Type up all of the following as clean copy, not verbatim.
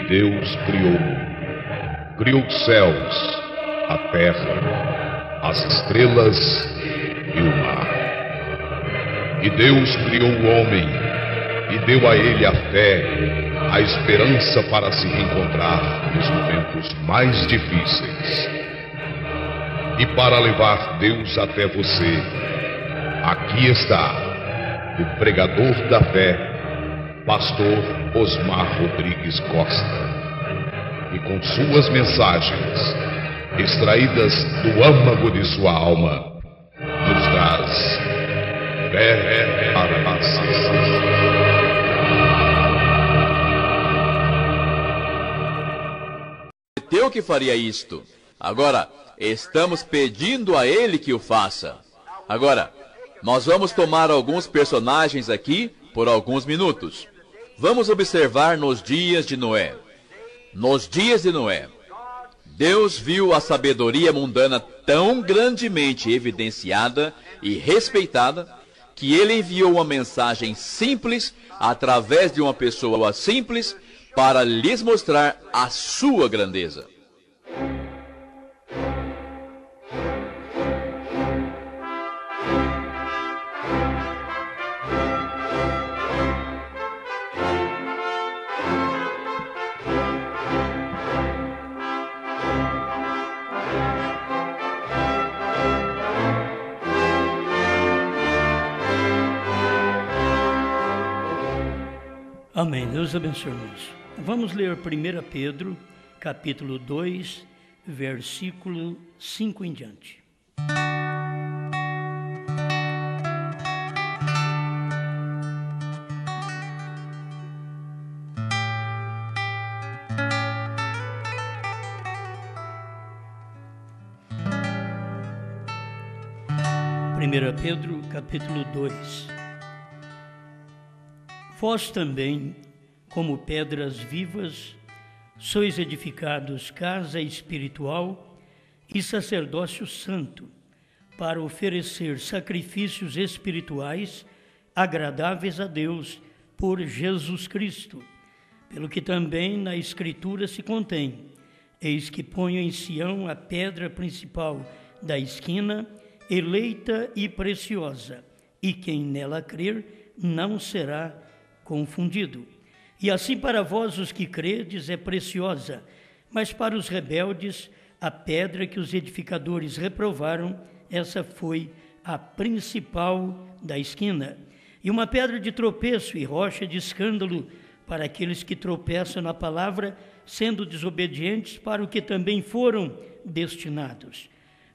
Deus criou os céus, a terra, as estrelas e o mar. E Deus criou o homem e deu a ele a fé, a esperança para se reencontrar nos momentos mais difíceis. E para levar Deus até você, aqui está o pregador da fé, pastor Osmar Rodrigues Costa, e com suas mensagens, extraídas do âmago de sua alma, nos traz fé para a Prometeu que faria isto. Agora, estamos pedindo a ele que o faça. Agora, nós vamos tomar alguns personagens aqui por alguns minutos. Vamos observar nos dias de Noé. Nos dias de Noé, Deus viu a sabedoria mundana tão grandemente evidenciada e respeitada que ele enviou uma mensagem simples através de uma pessoa simples para lhes mostrar a sua grandeza. Amém. Deus abençoe, irmãos. Vamos ler 1 Pedro, capítulo 2, versículo 5 em diante. Primeira Pedro, capítulo 2. Vós também, como pedras vivas, sois edificados casa espiritual e sacerdócio santo, para oferecer sacrifícios espirituais agradáveis a Deus por Jesus Cristo, pelo que também na Escritura se contém: eis que ponho em Sião a pedra principal da esquina, eleita e preciosa, e quem nela crer não será confundido. E assim para vós os que credes é preciosa, mas para os rebeldes a pedra que os edificadores reprovaram, essa foi a principal da esquina, e uma pedra de tropeço e rocha de escândalo para aqueles que tropeçam na palavra, sendo desobedientes para o que também foram destinados.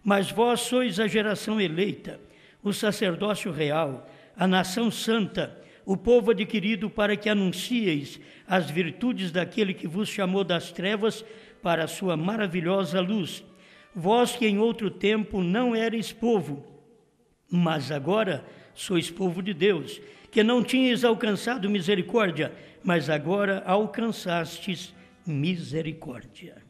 Mas vós sois a geração eleita, o sacerdócio real, a nação santa, o povo adquirido para que anuncieis as virtudes daquele que vos chamou das trevas para a sua maravilhosa luz. Vós que em outro tempo não erais povo, mas agora sois povo de Deus, que não tinhais alcançado misericórdia, mas agora alcançastes misericórdia.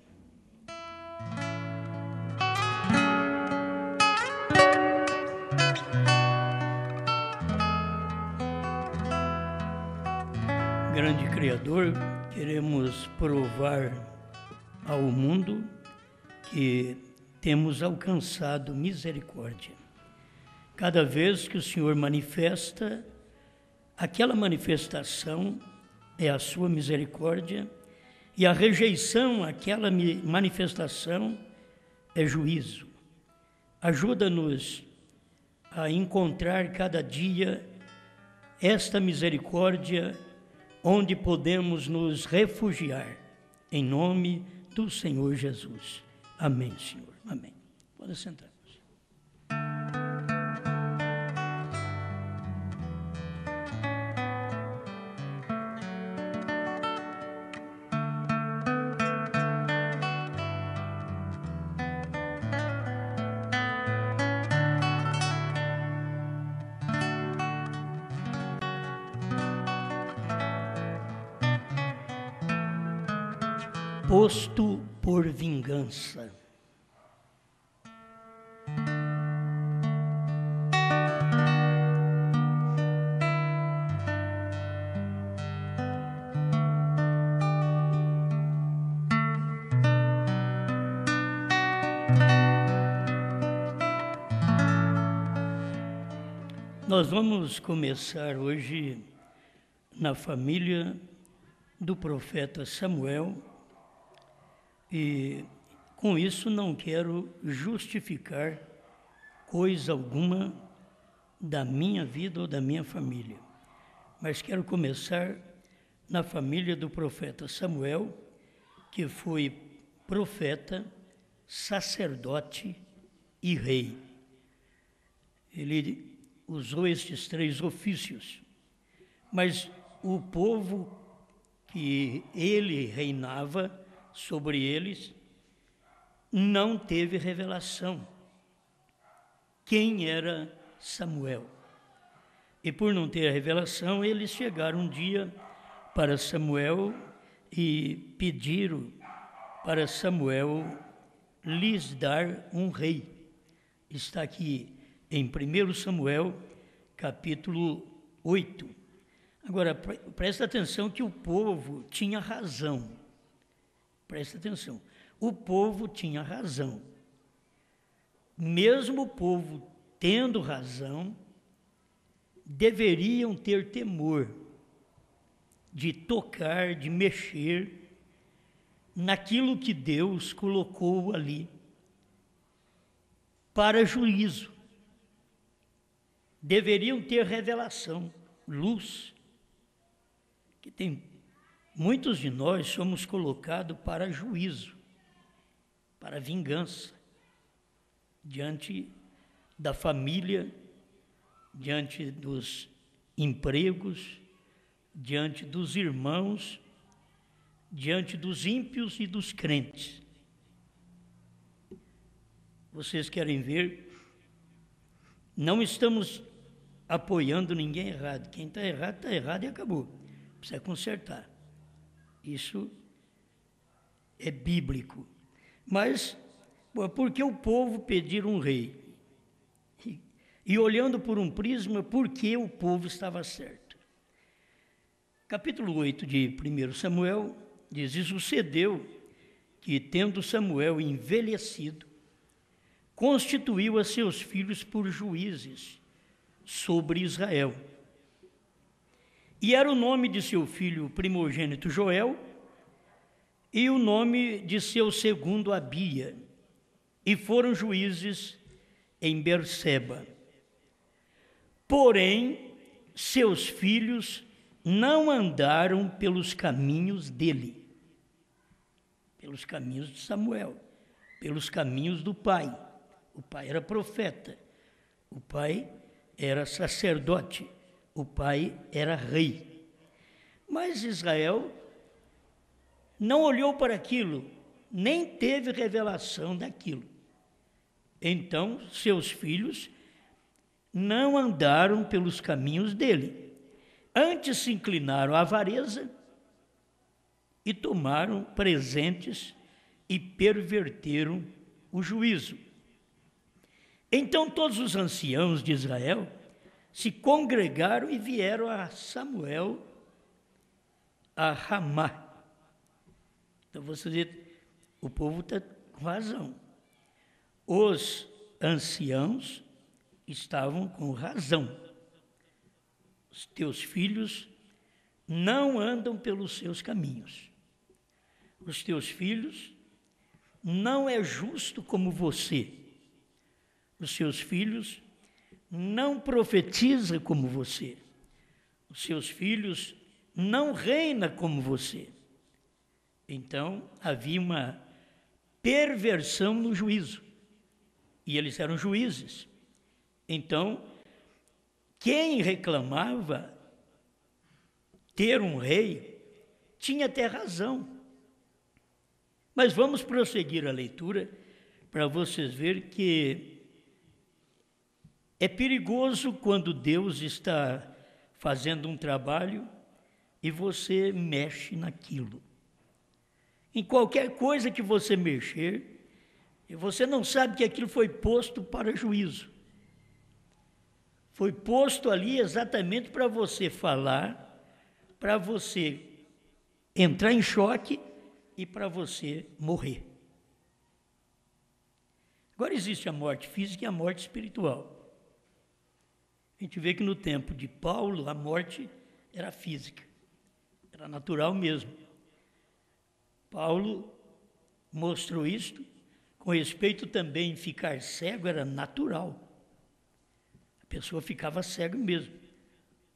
Grande Criador, queremos provar ao mundo que temos alcançado misericórdia. Cada vez que o Senhor manifesta, aquela manifestação é a sua misericórdia, e a rejeição àquela manifestação é juízo. Ajuda-nos a encontrar cada dia esta misericórdia onde podemos nos refugiar, em nome do Senhor Jesus. Amém, Senhor. Amém. Pode sentar. Posto por vingança. Nós vamos começar hoje na família do profeta Samuel e com isso não quero justificar coisa alguma da minha vida ou da minha família, mas quero começar na família do profeta Samuel, que foi profeta, sacerdote e rei. Ele usou estes 3 ofícios, mas o povo que ele reinava sobre eles não teve revelação quem era Samuel. E por não ter a revelação, eles chegaram um dia para Samuel e pediram para Samuel lhes dar um rei. Está aqui em 1 Samuel, capítulo 8. Agora, presta atenção que o povo tinha razão. Presta atenção. O povo tinha razão. Mesmo o povo tendo razão, deveriam ter temor de tocar, de mexer naquilo que Deus colocou ali para juízo. Deveriam ter revelação, luz, que tem muitos de nós somos colocados para juízo, para vingança, diante da família, diante dos empregos, diante dos irmãos, diante dos ímpios e dos crentes. Vocês querem ver? Não estamos apoiando ninguém errado. Quem está errado e acabou. Precisa consertar. Isso é bíblico. Mas, por que o povo pedir um rei? E olhando por um prisma, por que o povo estava certo? Capítulo 8 de 1 Samuel diz: e sucedeu que, tendo Samuel envelhecido, constituiu a seus filhos por juízes sobre Israel. E era o nome de seu filho primogênito Joel, e o nome de seu segundo Abia, e foram juízes em Berseba. Porém, seus filhos não andaram pelos caminhos dele, pelos caminhos de Samuel, pelos caminhos do pai. O pai era profeta, o pai era sacerdote, o pai era rei. Mas Israel não olhou para aquilo, nem teve revelação daquilo. Então, seus filhos não andaram pelos caminhos dele. Antes se inclinaram à avareza e tomaram presentes e perverteram o juízo. Então todos os anciãos de Israel se congregaram e vieram a Samuel a Ramá. Então você vê, o povo está com razão. Os anciãos estavam com razão. Os teus filhos não andam pelos seus caminhos. Os teus filhos não é justo como você. Os seus filhos não profetiza como você. Os seus filhos não reina como você. Então, havia uma perversão no juízo. E eles eram juízes. Então, quem reclamava ter um rei tinha até razão. Mas vamos prosseguir a leitura para vocês verem que é perigoso quando Deus está fazendo um trabalho e você mexe naquilo. Em qualquer coisa que você mexer, e você não sabe que aquilo foi posto para juízo. Foi posto ali exatamente para você falar, para você entrar em choque e para você morrer. Agora existe a morte física e a morte espiritual. A gente vê que no tempo de Paulo, a morte era física, era natural mesmo. Paulo mostrou isto, com respeito também em ficar cego, era natural. A pessoa ficava cega mesmo.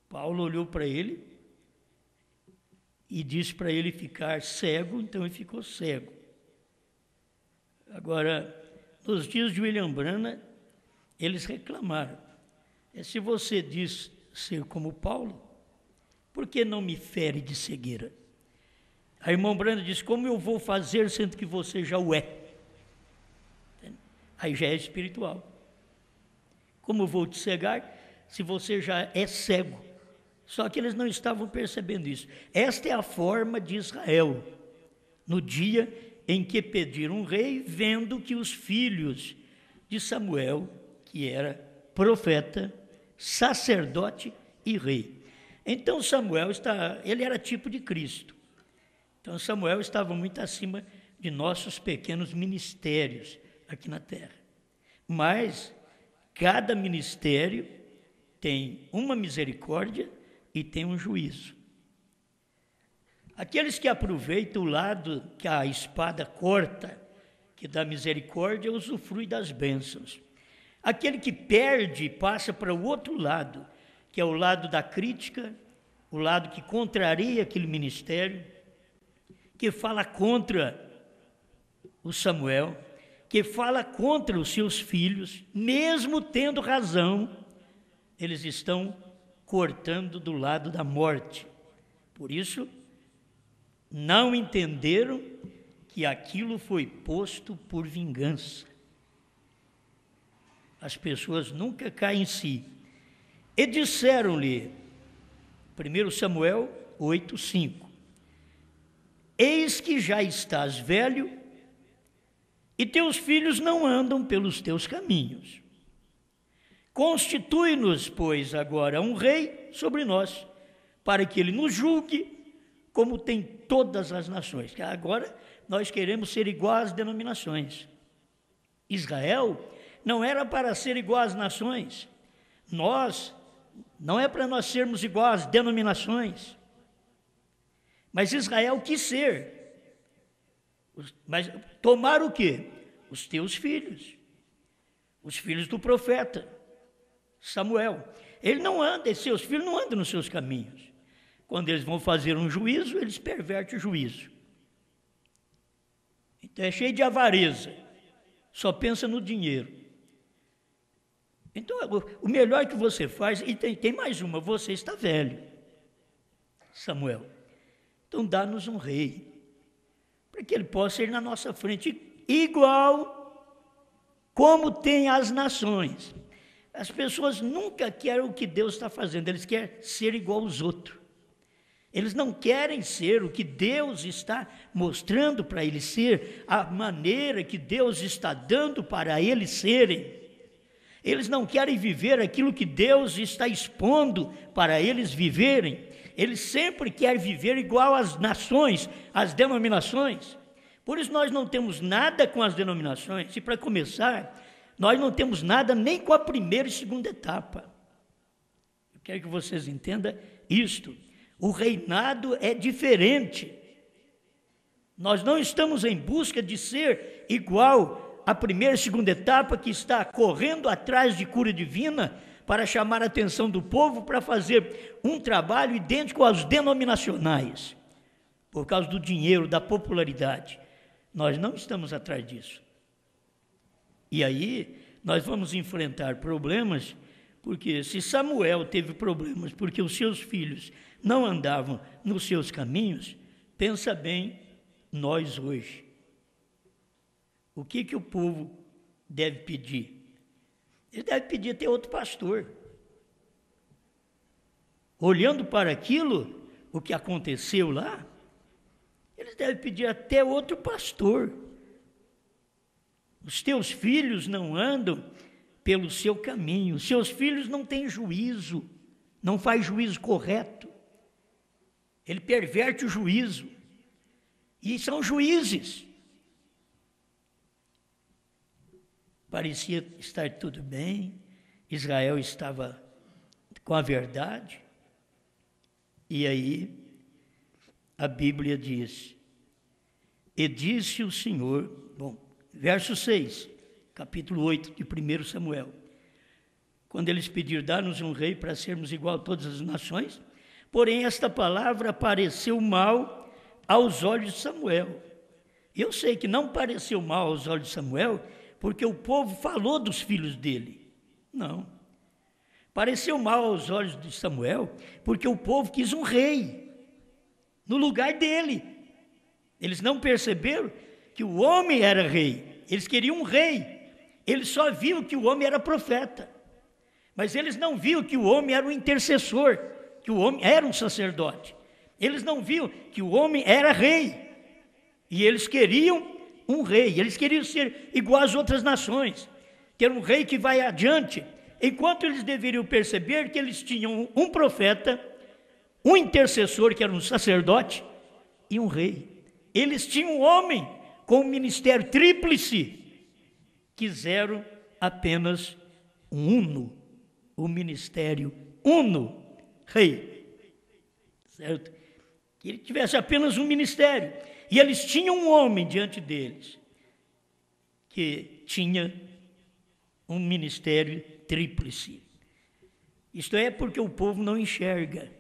Paulo olhou para ele e disse para ele ficar cego, então ele ficou cego. Agora, nos dias de William Branham, eles reclamaram. Se você diz ser como Paulo, por que não me fere de cegueira? A irmã Branham disse, como eu vou fazer sendo que você já o é? Aí já é espiritual. Como eu vou te cegar se você já é cego? Só que eles não estavam percebendo isso. Esta é a forma de Israel, no dia em que pediram um rei, vendo que os filhos de Samuel, que era profeta, sacerdote e rei. Então Samuel ele era tipo de Cristo. Então Samuel estava muito acima de nossos pequenos ministérios aqui na terra. Mas cada ministério tem uma misericórdia e tem um juízo. Aqueles que aproveitam o lado que a espada corta, que dá misericórdia, usufrui das bênçãos. Aquele que perde e passa para o outro lado, que é o lado da crítica, o lado que contraria aquele ministério, que fala contra o Samuel, que fala contra os seus filhos, mesmo tendo razão, eles estão cortando do lado da morte. Por isso, não entenderam que aquilo foi posto por vingança. As pessoas nunca caem em si. E disseram-lhe, 1 Samuel 8:5, eis que já estás velho, e teus filhos não andam pelos teus caminhos. Constitui-nos, pois, agora um rei sobre nós, para que ele nos julgue, como tem todas as nações. Agora nós queremos ser igual às denominações. Israel não era para ser igual às nações. Não é para nós sermos igual às denominações. Mas Israel quis ser. Mas tomar o quê? Os teus filhos. Os filhos do profeta Samuel. Ele não anda, seus filhos não andam nos seus caminhos. Quando eles vão fazer um juízo, eles pervertem o juízo. Então é cheio de avareza. Só pensa no dinheiro. Então, o melhor que você faz, e tem mais uma, você está velho, Samuel. Então, dá-nos um rei, para que ele possa ir na nossa frente, igual como tem as nações. As pessoas nunca querem o que Deus está fazendo, eles querem ser igual aos outros. Eles não querem ser o que Deus está mostrando para eles ser, a maneira que Deus está dando para eles serem. Eles não querem viver aquilo que Deus está expondo para eles viverem. Eles sempre querem viver igual às nações, às denominações. Por isso nós não temos nada com as denominações. E para começar, nós não temos nada nem com a primeira e segunda etapa. Eu quero que vocês entendam isto. O reinado é diferente. Nós não estamos em busca de ser igual a primeira e segunda etapa, que está correndo atrás de cura divina para chamar a atenção do povo para fazer um trabalho idêntico aos denominacionais, por causa do dinheiro, da popularidade. Nós não estamos atrás disso. E aí nós vamos enfrentar problemas, porque se Samuel teve problemas porque os seus filhos não andavam nos seus caminhos, pensa bem nós hoje. O que o povo deve pedir? Ele deve pedir até outro pastor. Olhando para aquilo, o que aconteceu lá, eles devem pedir até outro pastor. Os teus filhos não andam pelo seu caminho, os seus filhos não têm juízo, não faz juízo correto. Ele perverte o juízo. E são juízes. Parecia estar tudo bem, Israel estava com a verdade. E aí a Bíblia diz: e disse o Senhor, verso 6, capítulo 8 de 1 Samuel, quando eles pediram, dá-nos um rei para sermos igual a todas as nações, porém esta palavra pareceu mal aos olhos de Samuel. Eu sei que não pareceu mal aos olhos de Samuel, porque o povo falou dos filhos dele. Não. Pareceu mal aos olhos de Samuel, porque o povo quis um rei no lugar dele. Eles não perceberam que o homem era rei. Eles queriam um rei. Eles só viam que o homem era profeta. Mas eles não viam que o homem era um intercessor, que o homem era um sacerdote. Eles não viam que o homem era rei. E eles queriam um rei. Eles queriam ser igual às outras nações, ter um rei que vai adiante. Enquanto eles deveriam perceber que eles tinham um profeta, um intercessor, que era um sacerdote, e um rei. Eles tinham um homem com um ministério tríplice. Quiseram apenas um uno, o ministério uno, rei. Certo? Que ele tivesse apenas um ministério. E eles tinham um homem diante deles, que tinha um ministério tríplice. Isto é porque o povo não enxerga.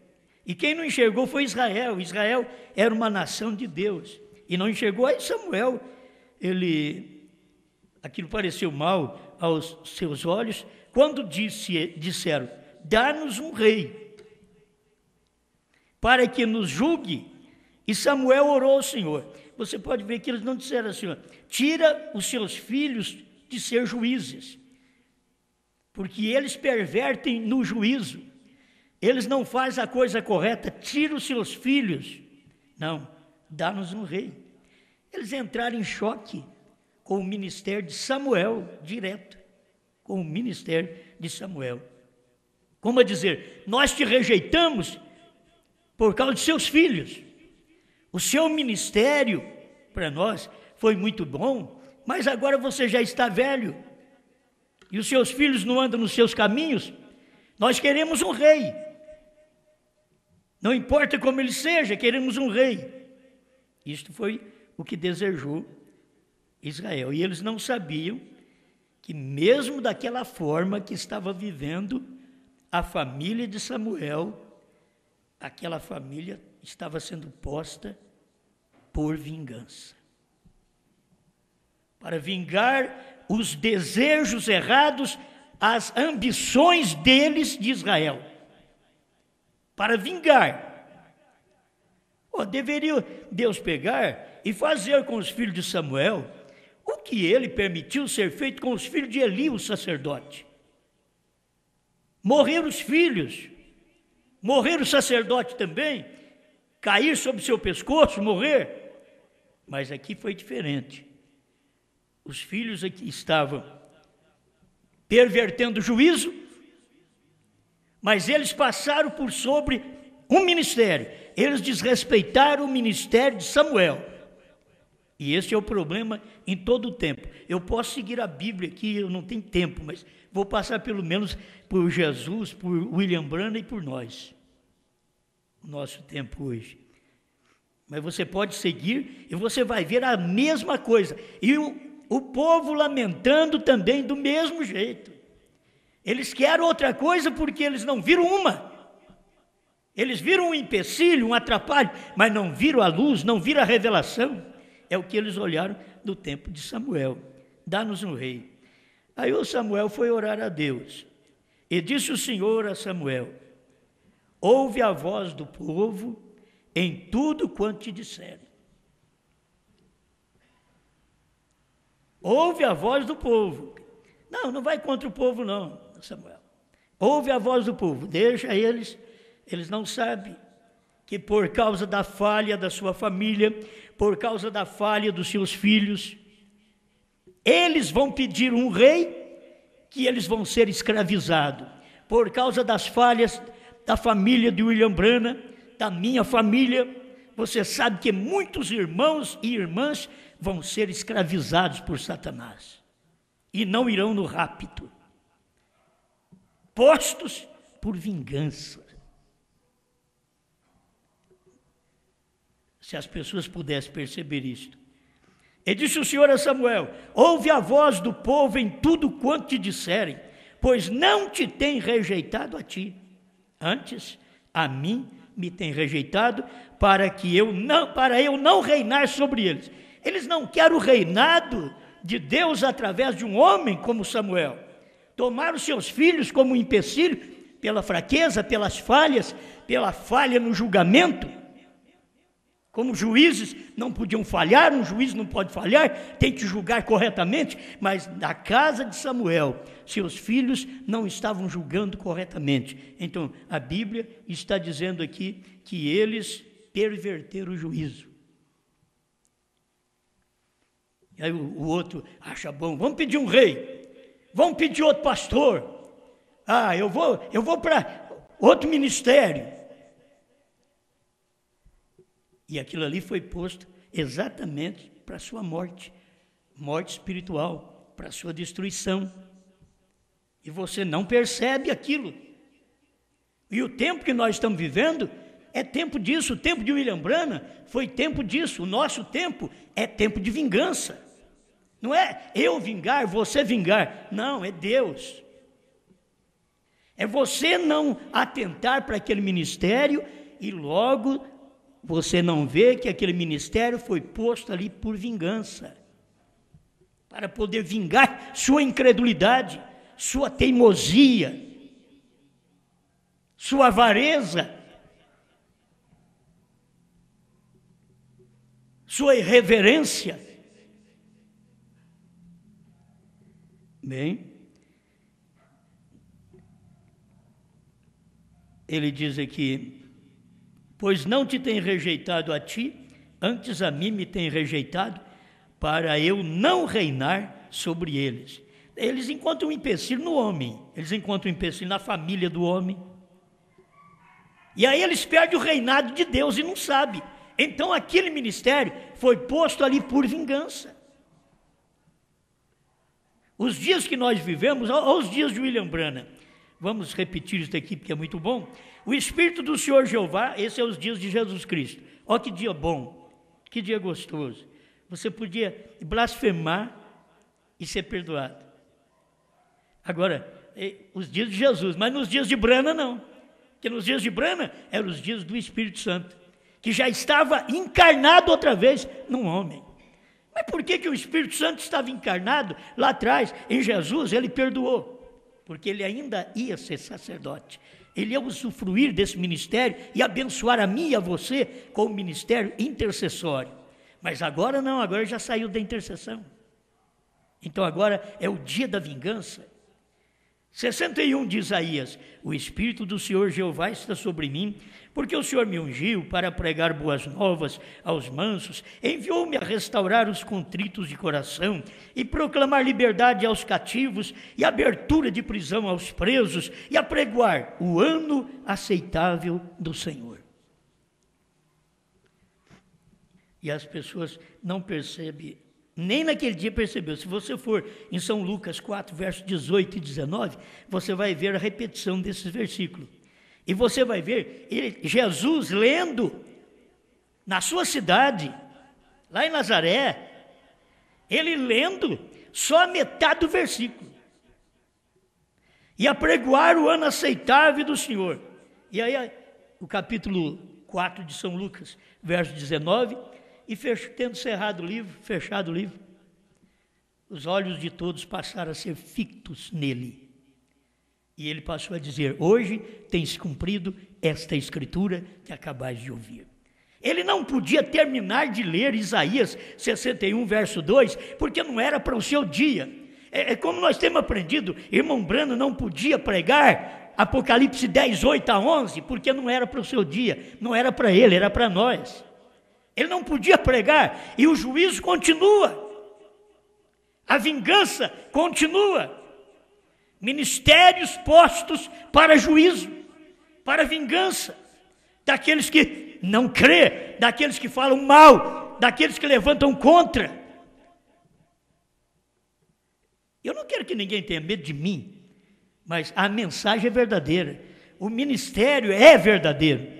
E quem não enxergou foi Israel. Israel era uma nação de Deus. E não enxergou. Aí Samuel, aquilo pareceu mal aos seus olhos, quando disseram, dá-nos um rei, para que nos julgue. E Samuel orou ao Senhor. Você pode ver que eles não disseram assim, tira os seus filhos de ser juízes, porque eles pervertem no juízo. Eles não fazem a coisa correta, tira os seus filhos. Não, dá-nos um rei. Eles entraram em choque com o ministério de Samuel, direto, com o ministério de Samuel. Como a dizer, nós te rejeitamos por causa de seus filhos. O seu ministério para nós foi muito bom, mas agora você já está velho e os seus filhos não andam nos seus caminhos. Nós queremos um rei. Não importa como ele seja, queremos um rei. Isto foi o que desejou Israel. E eles não sabiam que mesmo daquela forma que estava vivendo a família de Samuel, aquela família estava sendo posta por vingança. Para vingar os desejos errados, as ambições deles de Israel. Para vingar. Deveria Deus pegar e fazer com os filhos de Samuel o que ele permitiu ser feito com os filhos de Eli, o sacerdote. Morrer os filhos, morrer o sacerdote também, cair sobre seu pescoço, morrer. Mas aqui foi diferente. Os filhos aqui estavam pervertendo o juízo, mas eles passaram por sobre um ministério. Eles desrespeitaram o ministério de Samuel. E esse é o problema em todo o tempo. Eu posso seguir a Bíblia aqui, eu não tenho tempo, mas vou passar pelo menos por Jesus, por William Branham e por nós. Nosso tempo hoje. Mas você pode seguir e você vai ver a mesma coisa. E o povo lamentando também do mesmo jeito. Eles querem outra coisa porque eles não viram uma. Eles viram um empecilho, um atrapalho, mas não viram a luz, não viram a revelação. É o que eles olharam no tempo de Samuel. Dá-nos um rei. Aí o Samuel foi orar a Deus. E disse o Senhor a Samuel, ouve a voz do povo em tudo quanto te disserem. Ouve a voz do povo. Não vai contra o povo não, Samuel. Ouve a voz do povo, deixa eles não sabem que por causa da falha da sua família, por causa da falha dos seus filhos, eles vão pedir um rei que eles vão ser escravizados. Por causa das falhas da família de William Branham, da minha família, você sabe que muitos irmãos e irmãs vão ser escravizados por Satanás e não irão no rapto, postos por vingança. Se as pessoas pudessem perceber isto. E disse o Senhor a Samuel: ouve a voz do povo em tudo quanto te disserem, pois não te tem rejeitado a ti, antes a mim me tem rejeitado, para eu não reinar sobre eles. Eles não querem o reinado de Deus através de um homem como Samuel. Tomaram seus filhos como um empecilho, pela fraqueza, pelas falhas, pela falha no julgamento. Como juízes não podiam falhar, um juiz não pode falhar, tem que julgar corretamente, mas na casa de Samuel, seus filhos não estavam julgando corretamente. Então, a Bíblia está dizendo aqui que eles perverteram o juízo. E aí o outro acha bom, vamos pedir um rei, vamos pedir outro pastor, eu vou para outro ministério. E aquilo ali foi posto exatamente para a sua morte espiritual, para a sua destruição. E você não percebe aquilo. E o tempo que nós estamos vivendo é tempo disso. O tempo de William Branham foi tempo disso. O nosso tempo é tempo de vingança. Não é eu vingar, você vingar. Não, é Deus. É você não atentar para aquele ministério e logo você não vê que aquele ministério foi posto ali por vingança, para poder vingar sua incredulidade, sua teimosia, sua avareza, sua irreverência. Bem, ele diz aqui: pois não te tem rejeitado a ti, antes a mim me tem rejeitado, para eu não reinar sobre eles. Eles encontram um empecilho no homem, eles encontram um empecilho na família do homem, e aí eles perdem o reinado de Deus e não sabem. Então aquele ministério foi posto ali por vingança. Os dias que nós vivemos, os dias de William Branham, vamos repetir isso aqui porque é muito bom. O Espírito do Senhor Jeová, esse é os dias de Jesus Cristo. Olha que dia bom, que dia gostoso. Você podia blasfemar e ser perdoado. Agora, os dias de Jesus, mas nos dias de Branham não. Porque nos dias de Branham eram os dias do Espírito Santo, que já estava encarnado outra vez num homem. Mas por que o Espírito Santo estava encarnado lá atrás, em Jesus? Ele perdoou. Porque ele ainda ia ser sacerdote. Ele ia usufruir desse ministério e abençoar a mim e a você com o ministério intercessório. Mas agora não, agora já saiu da intercessão. Então agora é o dia da vingança. 61 de Isaías: o Espírito do Senhor Jeová está sobre mim, porque o Senhor me ungiu para pregar boas novas aos mansos, enviou-me a restaurar os contritos de coração e proclamar liberdade aos cativos e abertura de prisão aos presos e a pregoar o ano aceitável do Senhor. E as pessoas não percebem, nem naquele dia percebeu. Se você for em São Lucas 4, versos 18 e 19, você vai ver a repetição desses versículos. E você vai ver Jesus lendo na sua cidade, lá em Nazaré, ele lendo só a metade do versículo. E apregoar o ano aceitável do Senhor. E aí o capítulo 4 de São Lucas, verso 19, e tendo fechado o livro, os olhos de todos passaram a ser fictos nele. E ele passou a dizer: hoje tem-se cumprido esta escritura que acabais de ouvir. Ele não podia terminar de ler Isaías 61, verso 2, porque não era para o seu dia. É como nós temos aprendido, irmão Branham não podia pregar Apocalipse 10, 8 a 11, porque não era para o seu dia, não era para ele, era para nós. Ele não podia pregar, e o juízo continua, a vingança continua. Ministérios postos para juízo, para vingança, daqueles que não crê, daqueles que falam mal, daqueles que levantam contra. Eu não quero que ninguém tenha medo de mim, mas a mensagem é verdadeira. o ministério é verdadeiro.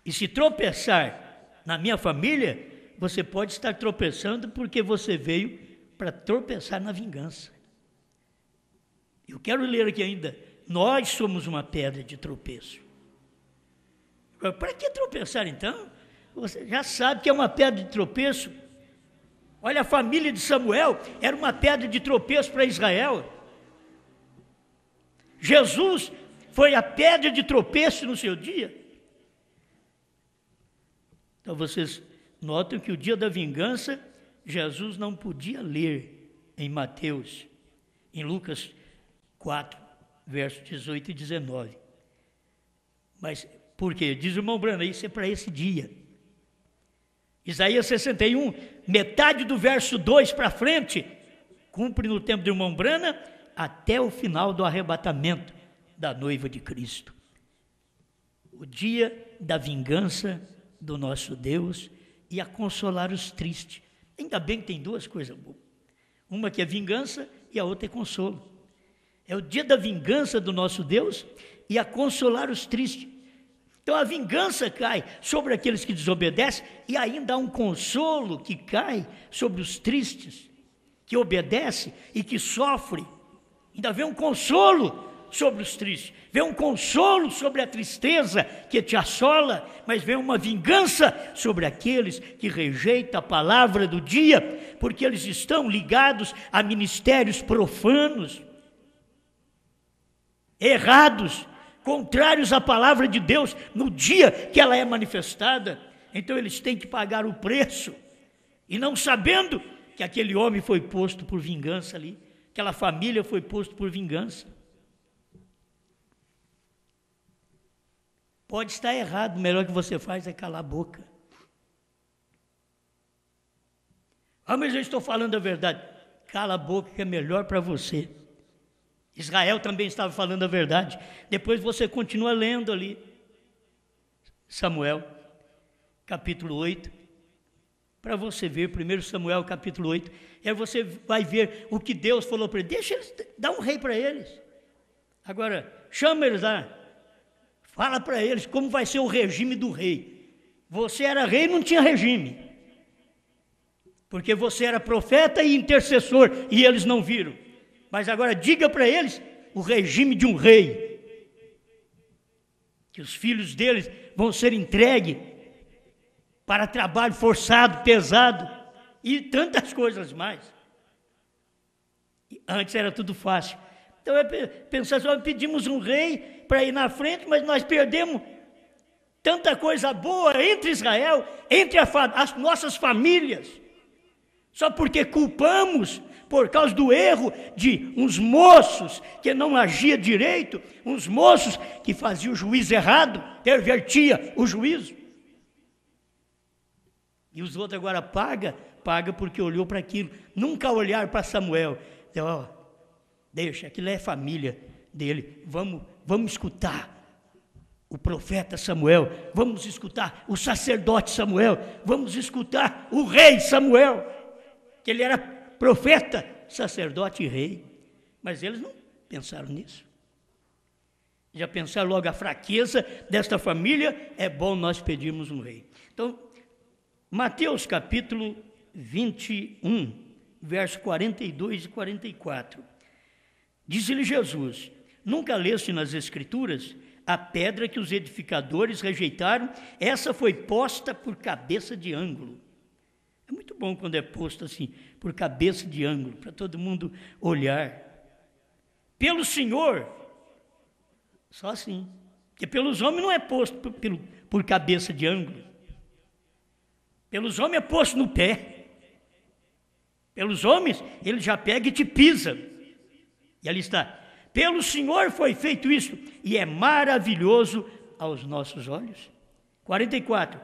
E se tropeçar na minha família, você pode estar tropeçando porque você veio para tropeçar na vingança. Eu quero ler aqui ainda, nós somos uma pedra de tropeço. Para que tropeçar então? Você já sabe que é uma pedra de tropeço. Olha, a família de Samuel era uma pedra de tropeço para Israel. Jesus foi a pedra de tropeço no seu dia. Então vocês notam que o dia da vingança, Jesus não podia ler em Mateus, em Lucas 4, versos 18 e 19. Mas por quê? Diz o irmão Brana, isso é para esse dia. Isaías 61, metade do verso 2 para frente, cumpre no tempo do irmão Brana, até o final do arrebatamento da noiva de Cristo. O dia da vingança do nosso Deus e a consolar os tristes. Ainda bem que tem duas coisas boas. Uma que é vingança e a outra é consolo. É o dia da vingança do nosso Deus e a consolar os tristes. Então a vingança cai sobre aqueles que desobedecem e ainda há um consolo que cai sobre os tristes, que obedecem e que sofrem. Ainda vem um consolo sobre os tristes, vem um consolo sobre a tristeza que te assola, mas vem uma vingança sobre aqueles que rejeitam a palavra do dia, porque eles estão ligados a ministérios profanos, errados, contrários à palavra de Deus no dia que ela é manifestada. Então eles têm que pagar o preço, e não sabendo que aquele homem foi posto por vingança ali, aquela família foi posto por vingança. Pode estar errado, o melhor que você faz é calar a boca. Ah, mas eu estou falando a verdade. Cala a boca que é melhor para você. Israel também estava falando a verdade. Depois você continua lendo ali, Samuel, capítulo 8, para você ver, 1 Samuel, capítulo 8, e aí você vai ver o que Deus falou para eles. Deixa eles, dá um rei para eles. Agora, chama eles lá, fala para eles como vai ser o regime do rei. Você era rei e não tinha regime, porque você era profeta e intercessor, e eles não viram. Mas agora diga para eles o regime de um rei, que os filhos deles vão ser entregues para trabalho forçado, pesado, e tantas coisas mais. E antes era tudo fácil. Então pensar só, pedimos um rei para ir na frente, mas nós perdemos tanta coisa boa entre Israel, entre as nossas famílias, só porque culpamos por causa do erro de uns moços que não agiam direito, uns moços que faziam o juízo errado, pervertia o juízo. E os outros agora paga porque olhou para aquilo, nunca olharam para Samuel. Então, deixa, aquilo é família dele, vamos escutar o profeta Samuel, vamos escutar o sacerdote Samuel, vamos escutar o rei Samuel, que ele era profeta, sacerdote e rei. Mas eles não pensaram nisso. Já pensaram logo a fraqueza desta família, é bom nós pedirmos um rei. Então, Mateus capítulo 21, verso 42 e 44. Diz-lhe Jesus: nunca leste nas Escrituras a pedra que os edificadores rejeitaram? Essa foi posta por cabeça de ângulo. É muito bom quando é posto assim, por cabeça de ângulo, para todo mundo olhar. Pelo Senhor, só assim. Porque pelos homens não é posto por cabeça de ângulo. Pelos homens é posto no pé. Pelos homens, ele já pega e te pisa. E ali está. Pelo Senhor foi feito isso, e é maravilhoso aos nossos olhos. 44.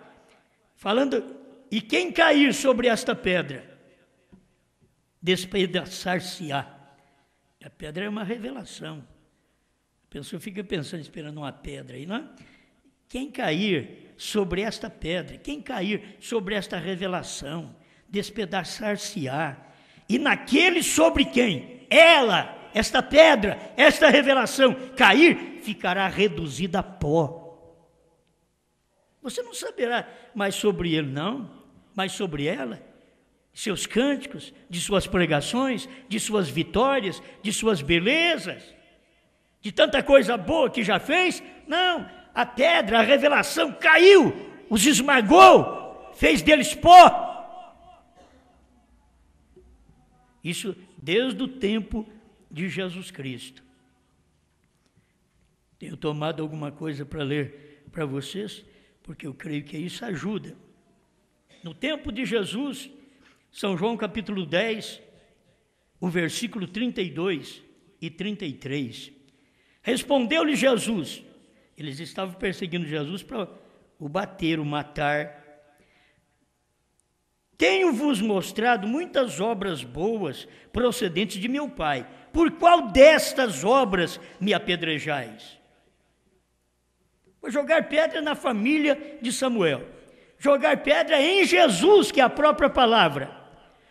Falando... E quem cair sobre esta pedra, despedaçar-se-á. A pedra é uma revelação. A pessoa fica pensando, esperando uma pedra aí, não é? Quem cair sobre esta pedra, quem cair sobre esta revelação, despedaçar-se-á. E naquele sobre quem? Ela, esta pedra, esta revelação cair, ficará reduzida a pó. Você não saberá mais sobre ele, não, mas sobre ela, seus cânticos, de suas pregações, de suas vitórias, de suas belezas, de tanta coisa boa que já fez. Não, a pedra, a revelação caiu, os esmagou, fez deles pó. Isso desde o tempo de Jesus Cristo. Tenho tomado alguma coisa para ler para vocês, porque eu creio que isso ajuda. No tempo de Jesus, São João capítulo 10, o versículo 32 e 33. Respondeu-lhe Jesus, eles estavam perseguindo Jesus para o bater, o matar. Tenho-vos mostrado muitas obras boas procedentes de meu Pai. Por qual destas obras me apedrejais? Vou jogar pedra na família de Samuel. Jogar pedra em Jesus, que é a própria palavra.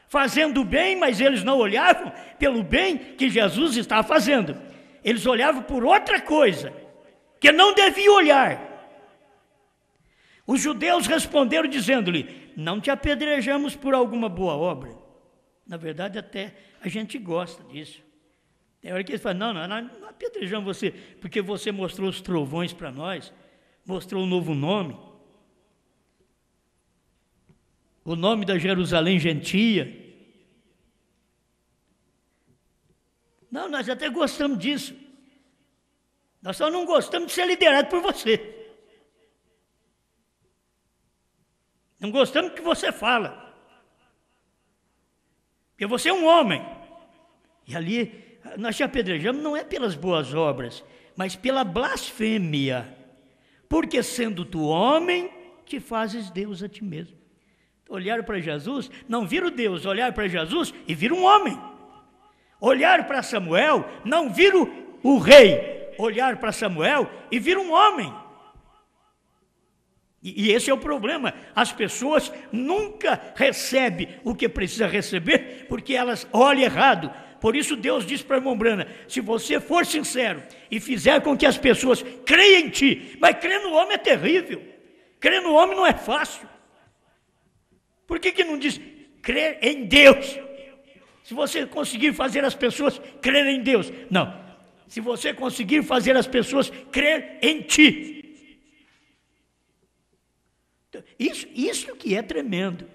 Fazendo bem, mas eles não olhavam pelo bem que Jesus estava fazendo. Eles olhavam por outra coisa, que não deviam olhar. Os judeus responderam dizendo-lhe, não te apedrejamos por alguma boa obra. Na verdade, até a gente gosta disso. Tem hora que eles falam, não apedrejamos você, porque você mostrou os trovões para nós, mostrou um novo nome. O nome da Jerusalém gentia. Não, nós até gostamos disso. Nós só não gostamos de ser liderado por você. Não gostamos do que você fala. Porque você é um homem. E ali, nós te apedrejamos não é pelas boas obras, mas pela blasfêmia. Porque sendo tu homem, te fazes Deus a ti mesmo. Olharam para Jesus, não viram Deus, olharam para Jesus e viram um homem. Olharam para Samuel, não viram o rei, olharam para Samuel e viram um homem. E esse é o problema, as pessoas nunca recebem o que precisa receber, porque elas olham errado. Por isso Deus diz para a irmã Brana, se você for sincero e fizer com que as pessoas creiam em ti, mas crer no homem é terrível, crer no homem não é fácil. Por que não diz crer em Deus? Se você conseguir fazer as pessoas crerem em Deus. Não, se você conseguir fazer as pessoas crer em ti. Isso que é tremendo.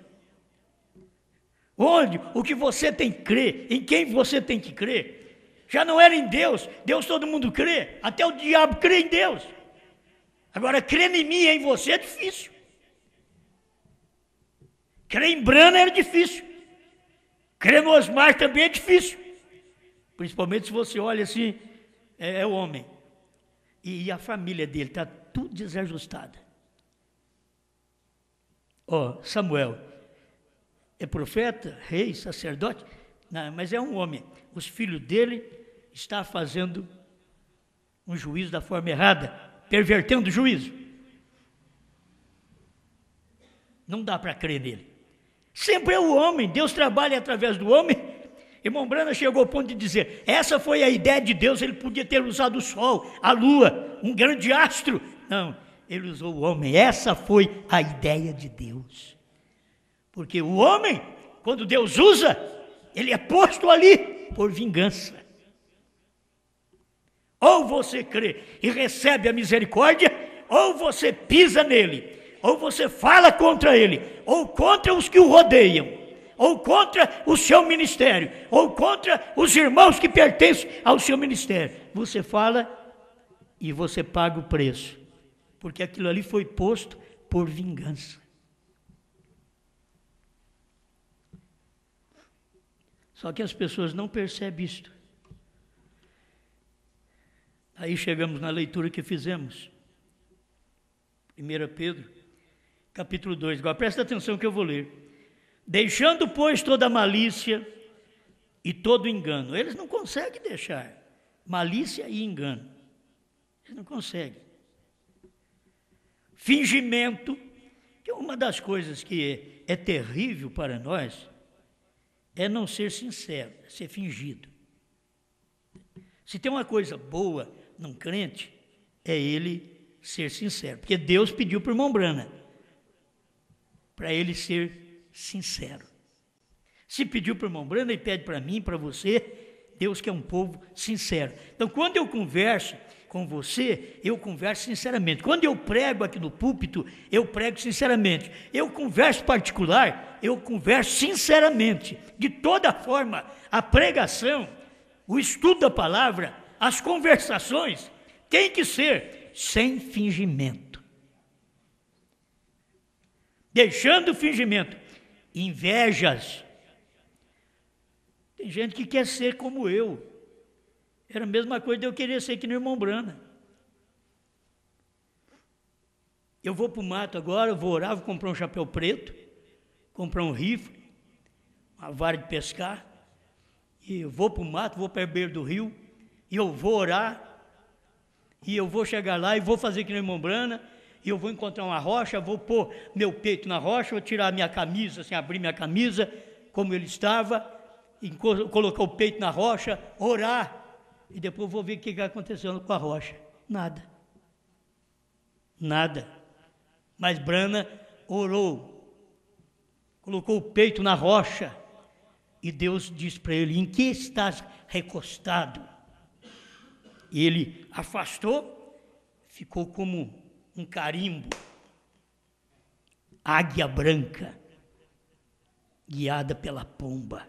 Onde o que você tem que crer, em quem você tem que crer, já não era em Deus. Deus todo mundo crê, até o diabo crê em Deus. Agora, crer em mim e em você é difícil. Crer em Brana era difícil. Crer no Osmar também é difícil. Principalmente se você olha assim, é o homem. E a família dele está tudo desajustada. Samuel é profeta, rei, sacerdote, não, mas é um homem. Os filhos dele estão fazendo um juízo da forma errada, pervertendo o juízo. Não dá para crer nele. Sempre é o homem, Deus trabalha através do homem. Irmão Brana chegou ao ponto de dizer, essa foi a ideia de Deus, ele podia ter usado o sol, a lua, um grande astro. Não, ele usou o homem, essa foi a ideia de Deus. Porque o homem, quando Deus usa, ele é posto ali por vingança. Ou você crê e recebe a misericórdia, ou você pisa nele, ou você fala contra ele, ou contra os que o rodeiam, ou contra o seu ministério, ou contra os irmãos que pertencem ao seu ministério. Você fala e você paga o preço, porque aquilo ali foi posto por vingança. Só que as pessoas não percebem isto. Aí chegamos na leitura que fizemos. 1 Pedro, capítulo 2. Agora presta atenção que eu vou ler. Deixando, pois, toda a malícia e todo engano. Eles não conseguem deixar malícia e engano. Eles não conseguem. Fingimento, que é uma das coisas que é terrível para nós, é não ser sincero, é ser fingido. Se tem uma coisa boa num crente, é ele ser sincero. Porque Deus pediu para o irmão Brana, para ele ser sincero. Se pediu para o irmão Brana, ele pede para mim, para você. Deus quer um povo sincero. Então, quando eu converso com você, eu converso sinceramente. Quando eu prego aqui no púlpito, eu prego sinceramente. Eu converso particular, eu converso sinceramente. De toda forma, a pregação, o estudo da palavra, as conversações, tem que ser sem fingimento. Deixando o fingimento. Invejas. Tem gente que quer ser como eu. Era a mesma coisa de eu querer ser que nem o irmão Brana. Eu vou para o mato agora, eu vou orar, vou comprar um chapéu preto, comprar um rifle, uma vara de pescar, e eu vou para o mato, vou para a beira do rio, e eu vou orar, e eu vou chegar lá e vou fazer que nem o irmão Brana, e eu vou encontrar uma rocha, vou pôr meu peito na rocha, vou tirar minha camisa, assim, abrir minha camisa, como ele estava, e colocar o peito na rocha, orar, e depois vou ver o que está acontecendo com a rocha. Nada. Nada. Mas Brana orou, colocou o peito na rocha, e Deus disse para ele: em que estás recostado? E ele afastou, ficou como um carimbo, águia branca, guiada pela pomba,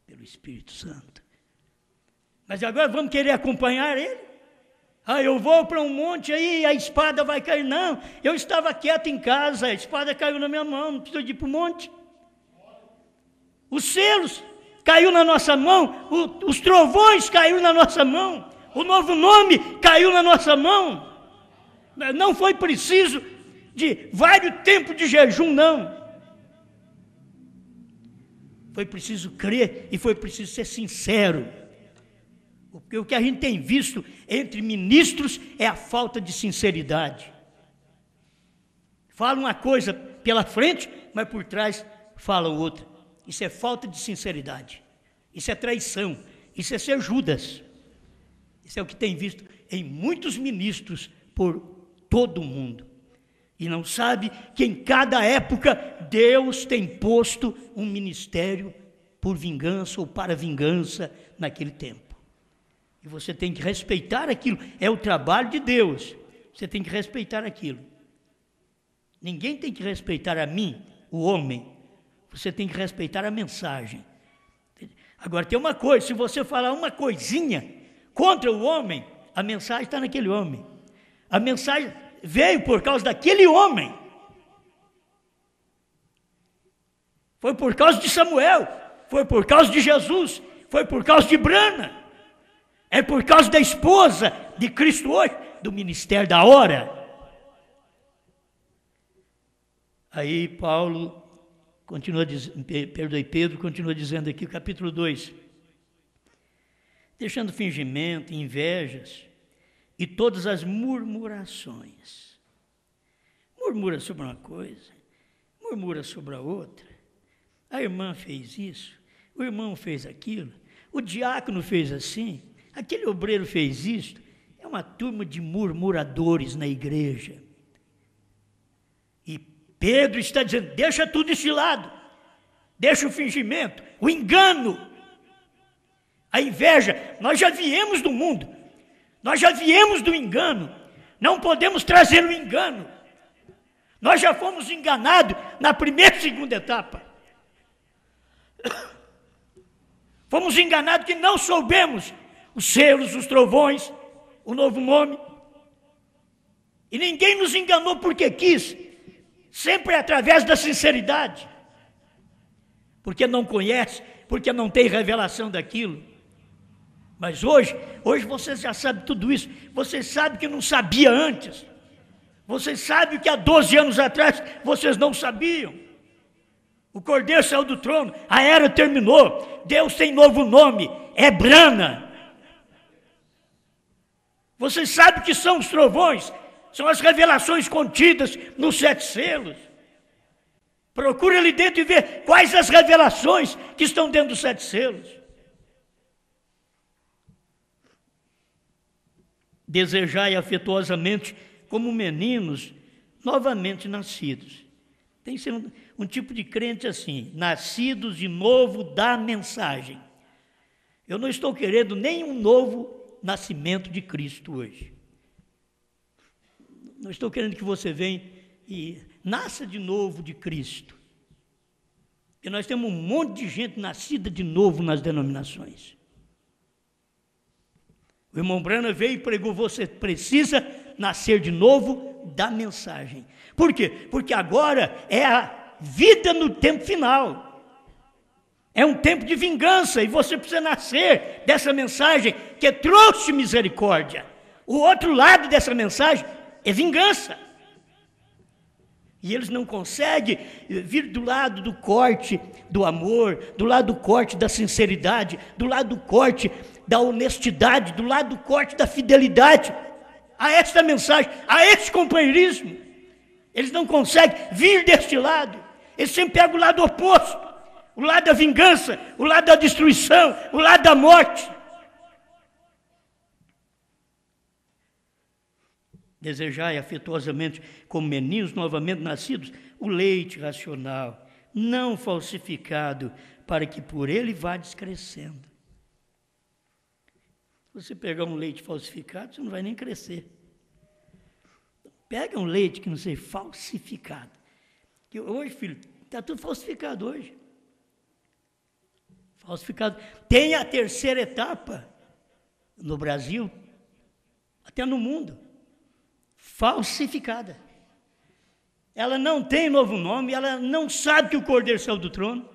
pelo Espírito Santo. Mas agora vamos querer acompanhar ele? Eu vou para um monte aí, a espada vai cair. Não, eu estava quieto em casa, a espada caiu na minha mão, não precisa ir para o monte. Os selos caiu na nossa mão, os trovões caíram na nossa mão, o novo nome caiu na nossa mão. Não foi preciso de vários tempos de jejum, não. Foi preciso crer e foi preciso ser sincero. Porque o que a gente tem visto entre ministros é a falta de sinceridade. Fala uma coisa pela frente, mas por trás fala outra. Isso é falta de sinceridade. Isso é traição. Isso é ser Judas. Isso é o que tem visto em muitos ministros por todo o mundo. E não sabe que em cada época Deus tem posto um ministério por vingança ou para vingança naquele tempo. E você tem que respeitar aquilo. É o trabalho de Deus. Você tem que respeitar aquilo. Ninguém tem que respeitar a mim, o homem. Você tem que respeitar a mensagem. Agora tem uma coisa, se você falar uma coisinha contra o homem, a mensagem está naquele homem. A mensagem veio por causa daquele homem. Foi por causa de Samuel, foi por causa de Jesus, foi por causa de Brana. É por causa da esposa de Cristo hoje, do ministério da hora. Aí Pedro continua dizendo aqui, capítulo 2. Deixando fingimento, invejas e todas as murmurações. Murmura sobre uma coisa, murmura sobre a outra. A irmã fez isso, o irmão fez aquilo, o diácono fez assim, aquele obreiro fez isso. É uma turma de murmuradores na igreja. E Pedro está dizendo, deixa tudo isso de lado, deixa o fingimento, o engano, a inveja. Nós já viemos do mundo, nós já viemos do engano, não podemos trazer o engano. Nós já fomos enganados na primeira e segunda etapa. Fomos enganados que não soubemos os selos, os trovões, o novo nome. E ninguém nos enganou porque quis, sempre através da sinceridade. Porque não conhece, porque não tem revelação daquilo. Mas hoje vocês já sabem tudo isso. Vocês sabem que não sabia antes. Vocês sabem que há 12 anos atrás vocês não sabiam. O Cordeiro saiu do trono, a era terminou. Deus tem novo nome, é Brana. Vocês sabem que são os trovões, são as revelações contidas nos 7 selos. Procure ali dentro e vê quais as revelações que estão dentro dos 7 selos. desejai afetuosamente como meninos novamente nascidos. Tem que ser um tipo de crente assim, nascidos de novo da mensagem. Eu não estou querendo nenhum novo nascimento de Cristo hoje. Não estou querendo que você venha e nasça de novo de Cristo. E nós temos um monte de gente nascida de novo nas denominações. O irmão Brana veio e pregou: você precisa nascer de novo da mensagem. Por quê? Porque agora é a vida no tempo final. É um tempo de vingança e você precisa nascer dessa mensagem que trouxe misericórdia. O outro lado dessa mensagem é vingança. E eles não conseguem vir do lado do corte do amor, do lado do corte da sinceridade, do lado do corte da honestidade, do lado do corte da fidelidade a esta mensagem, a este companheirismo. Eles não conseguem vir deste lado. Eles sempre pegam o lado oposto, o lado da vingança, o lado da destruição, o lado da morte. Desejai afetuosamente, como meninos novamente nascidos, o leite racional, não falsificado, para que por ele vá crescendo. Se você pegar um leite falsificado, você não vai nem crescer. Pega um leite que não seja falsificado. Que hoje, filho, está tudo falsificado hoje. Falsificado. Tem a terceira etapa no Brasil, até no mundo. Falsificada. Ela não tem novo nome, ela não sabe que o Cordeiro saiu do trono.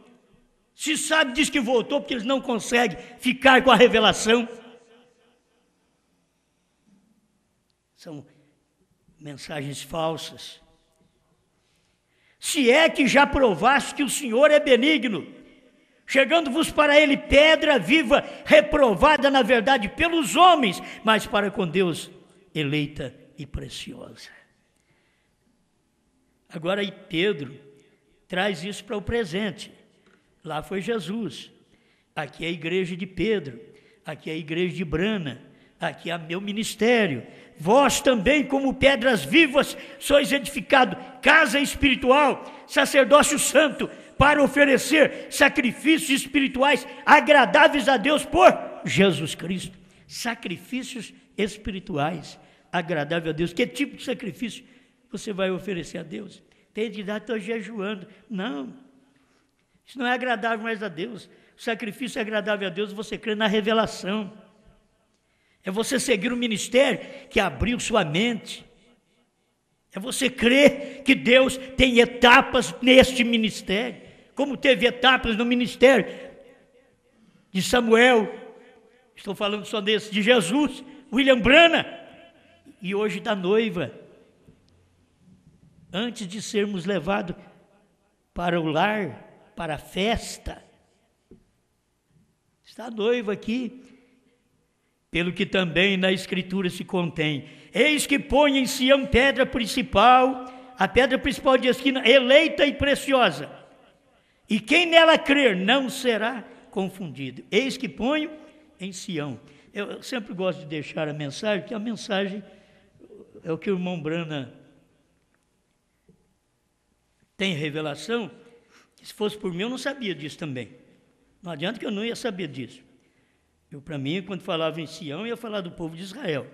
Se sabe, diz que voltou, porque eles não conseguem ficar com a revelação. São mensagens falsas. Se é que já provaste que o Senhor é benigno, chegando-vos para ele pedra viva, reprovada na verdade pelos homens, mas para com Deus eleita e preciosa. Agora aí Pedro traz isso para o presente. Lá foi Jesus, aqui é a igreja de Pedro, aqui é a igreja de Brana, aqui é meu ministério. Vós também, como pedras vivas, sois edificado casa espiritual, sacerdócio santo, para oferecer sacrifícios espirituais agradáveis a Deus por Jesus Cristo. Sacrifícios espirituais agradável a Deus. Que tipo de sacrifício você vai oferecer a Deus? Tem de dar, estou jejuando. Não, isso não é agradável mais a Deus. O sacrifício é agradável a Deus, você crê na revelação. É você seguir o ministério que abriu sua mente. É você crer que Deus tem etapas neste ministério, como teve etapas no ministério de Samuel. Estou falando só desse, de Jesus, William Brana. E hoje da noiva, antes de sermos levados para o lar, para a festa, está a noiva aqui, pelo que também na Escritura se contém: eis que põe em Sião pedra principal, a pedra principal de esquina, eleita e preciosa, e quem nela crer não será confundido. Eis que ponho em Sião. Eu sempre gosto de deixar a mensagem, porque a mensagem é o que o irmão Brana tem revelação. Se fosse por mim, eu não sabia disso também. Não adianta que eu não ia saber disso. Para mim, quando falava em Sião, eu ia falar do povo de Israel.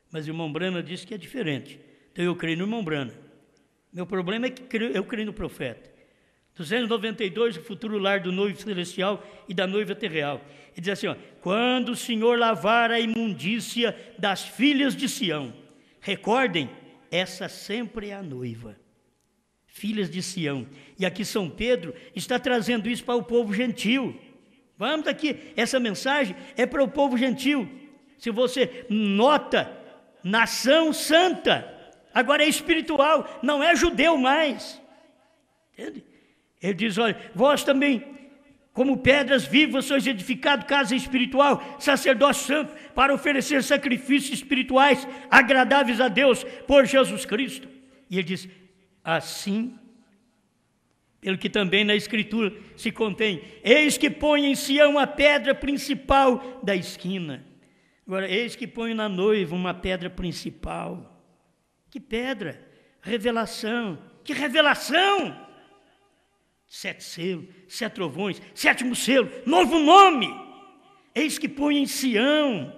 Mas o irmão Brana disse que é diferente. Então eu creio no irmão Brana. Meu problema é que eu creio no profeta. 292, o futuro lar do noivo celestial e da noiva terreal. Ele diz assim, ó: quando o Senhor lavar a imundícia das filhas de Sião, recordem, essa sempre é a noiva. Filhas de Sião. E aqui São Pedro está trazendo isso para o povo gentil. Vamos aqui, essa mensagem é para o povo gentil. Se você nota, nação santa, agora é espiritual, não é judeu mais. Entende? Ele diz, olha, vós também, como pedras vivas, sois edificado casa espiritual, sacerdócio santo, para oferecer sacrifícios espirituais agradáveis a Deus por Jesus Cristo. E ele diz, assim, pelo que também na Escritura se contém: eis que põe em Sião a pedra principal da esquina, Agora, eis que ponho na noiva uma pedra principal. Que pedra? Revelação. Que revelação! 7 selos, 7 trovões, 7º selo, novo nome. Eis que põe em Sião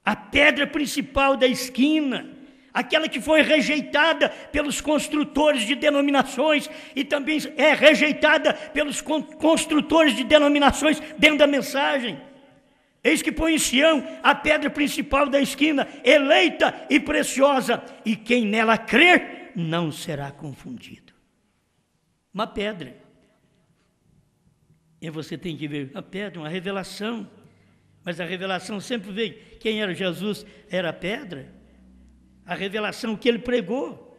a pedra principal da esquina, aquela que foi rejeitada pelos construtores de denominações e também é rejeitada pelos construtores de denominações dentro da mensagem. Eis que põe em Sião a pedra principal da esquina, eleita e preciosa, e quem nela crer não será confundido. Uma pedra. E você tem que ver a pedra, uma revelação. Mas a revelação sempre veio. Quem era Jesus era a pedra. A revelação, o que ele pregou.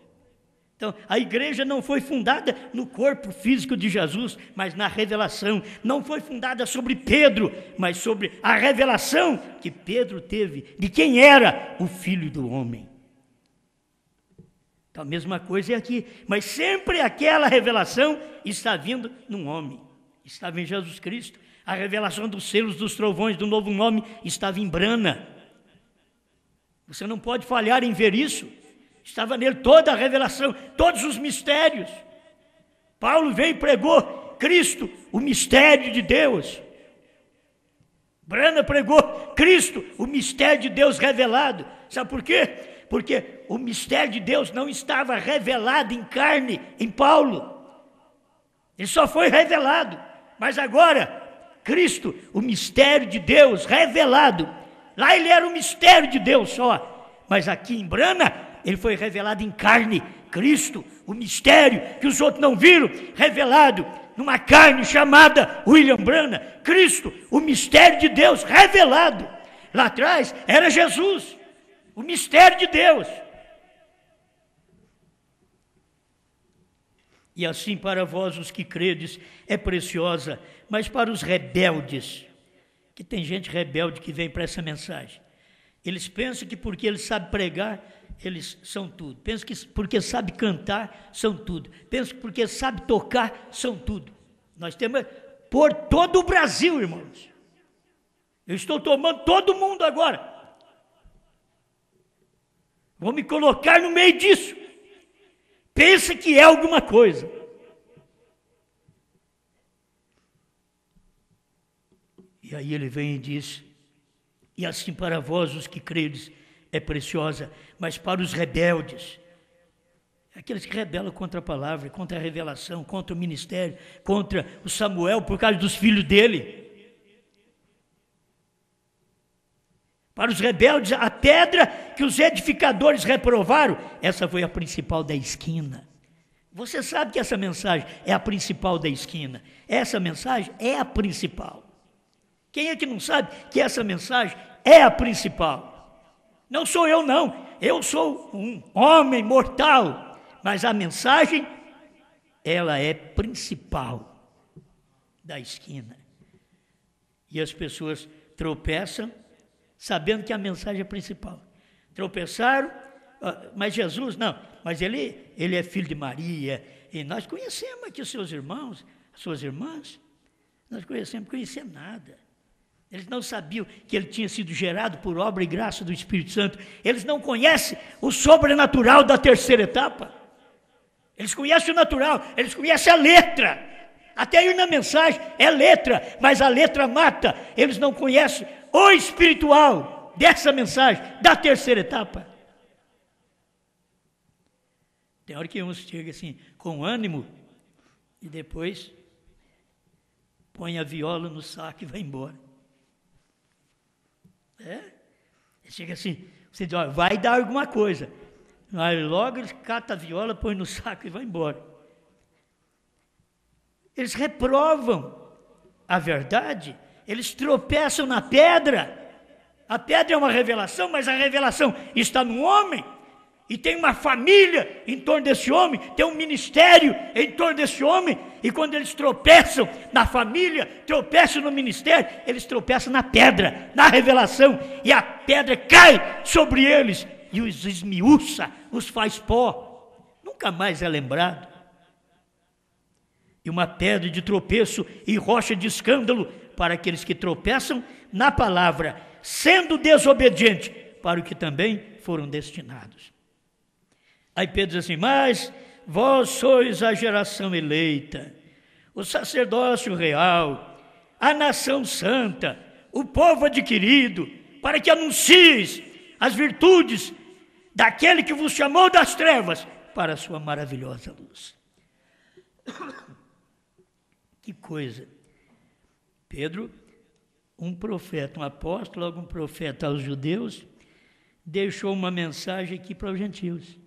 Então, a igreja não foi fundada no corpo físico de Jesus, mas na revelação. Não foi fundada sobre Pedro, mas sobre a revelação que Pedro teve de quem era o Filho do Homem. Então, a mesma coisa é aqui. Mas sempre aquela revelação está vindo num homem. Estava em Jesus Cristo. A revelação dos selos, dos trovões, do novo nome estava em Brana. Você não pode falhar em ver isso. Estava nele toda a revelação, todos os mistérios. Paulo veio e pregou Cristo, o mistério de Deus. Brana pregou Cristo, o mistério de Deus revelado. Sabe por quê? Porque o mistério de Deus não estava revelado em carne em Paulo. Ele só foi revelado. Mas agora, Cristo, o mistério de Deus revelado. Lá ele era o mistério de Deus só. Mas aqui em Brana, ele foi revelado em carne. Cristo, o mistério que os outros não viram, revelado numa carne chamada William Brana. Cristo, o mistério de Deus revelado. Lá atrás era Jesus, o mistério de Deus. E assim para vós os que credes é preciosa, mas para os rebeldes, que tem gente rebelde que vem para essa mensagem, eles pensam que porque eles sabem pregar, eles são tudo. Pensam que porque sabem cantar, são tudo. Pensam que porque sabem tocar, são tudo. Nós temos por todo o Brasil, irmãos. Eu estou tomando todo mundo agora. Vou me colocar no meio disso. Pensa que é alguma coisa. E aí ele vem e diz: e assim para vós os que credes é preciosa, mas para os rebeldes, aqueles que rebelam contra a palavra, contra a revelação, contra o ministério, contra o Samuel por causa dos filhos dele. Para os rebeldes, a pedra que os edificadores reprovaram, essa foi a principal da esquina. Você sabe que essa mensagem é a principal da esquina. Essa mensagem é a principal. Quem é que não sabe que essa mensagem é a principal? Não sou eu, não. Eu sou um homem mortal. Mas a mensagem, ela é principal da esquina. E as pessoas tropeçam sabendo que a mensagem é principal. Tropeçaram, mas Jesus, não, mas ele é filho de Maria, e nós conhecemos aqui os seus irmãos, as suas irmãs, nós conhecemos nada. Eles não sabiam que ele tinha sido gerado por obra e graça do Espírito Santo. Eles não conhecem o sobrenatural da terceira etapa. Eles conhecem o natural, eles conhecem a letra. Até aí na mensagem é letra, mas a letra mata. Eles não conhecem o espiritual dessa mensagem, da terceira etapa. Tem hora que uns chegam assim, com ânimo, e depois põe a viola no saco e vai embora. Chega assim, você diz, ó, vai dar alguma coisa. Aí logo ele cata a viola, põe no saco e vai embora. Eles reprovam a verdade, eles tropeçam na pedra. A pedra é uma revelação, mas a revelação está no homem. E tem uma família em torno desse homem, tem um ministério em torno desse homem. E quando eles tropeçam na família, tropeçam no ministério, eles tropeçam na pedra, na revelação. E a pedra cai sobre eles e os esmiuça, os faz pó. Nunca mais é lembrado. E uma pedra de tropeço e rocha de escândalo para aqueles que tropeçam na palavra, sendo desobediente para o que também foram destinados. Aí Pedro diz assim: mas vós sois a geração eleita, o sacerdócio real, a nação santa, o povo adquirido, para que anuncieis as virtudes daquele que vos chamou das trevas para a sua maravilhosa luz. Que coisa! Pedro, um profeta, um apóstolo, logo um profeta aos judeus, deixou uma mensagem aqui para os gentios.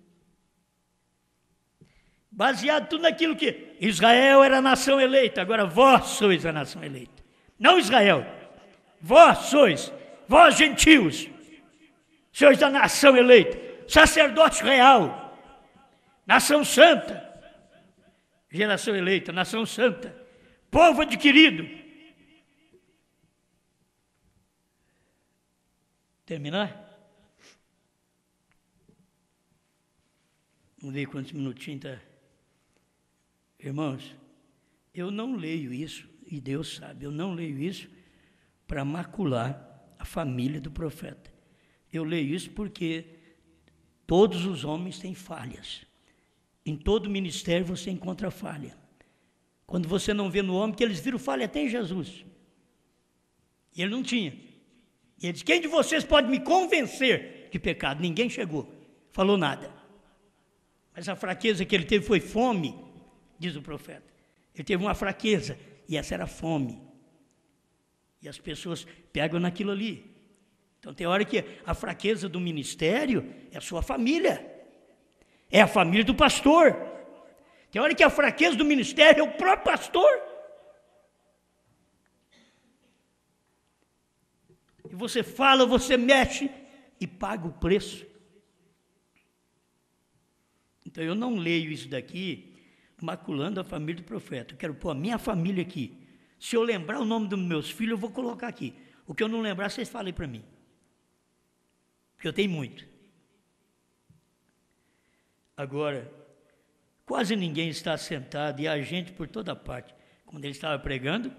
Baseado tudo naquilo que Israel era a nação eleita, agora vós sois a nação eleita. Não Israel, vós sois, vós gentios, sois da nação eleita, sacerdócio real, nação santa, geração eleita, nação santa, povo adquirido. Terminar? Vamos ver quantos minutinhos está. Irmãos, eu não leio isso, e Deus sabe, eu não leio isso para macular a família do profeta. Eu leio isso porque todos os homens têm falhas. Em todo ministério você encontra falha. Quando você não vê no homem, que eles viram falha até em Jesus. E ele não tinha. E ele disse: quem de vocês pode me convencer de pecado? Ninguém chegou, falou nada. Mas a fraqueza que ele teve foi fome, diz o profeta. Ele teve uma fraqueza, e essa era fome. E as pessoas pegam naquilo ali. Então tem hora que a fraqueza do ministério é a sua família. É a família do pastor. Tem hora que a fraqueza do ministério é o próprio pastor. E você fala, você mexe e paga o preço. Então eu não leio isso daqui maculando a família do profeta. Eu quero pôr a minha família aqui. Se eu lembrar o nome dos meus filhos, eu vou colocar aqui. O que eu não lembrar, vocês falem para mim. Porque eu tenho muito. Agora, quase ninguém está sentado, e a gente por toda parte. Quando ele estava pregando,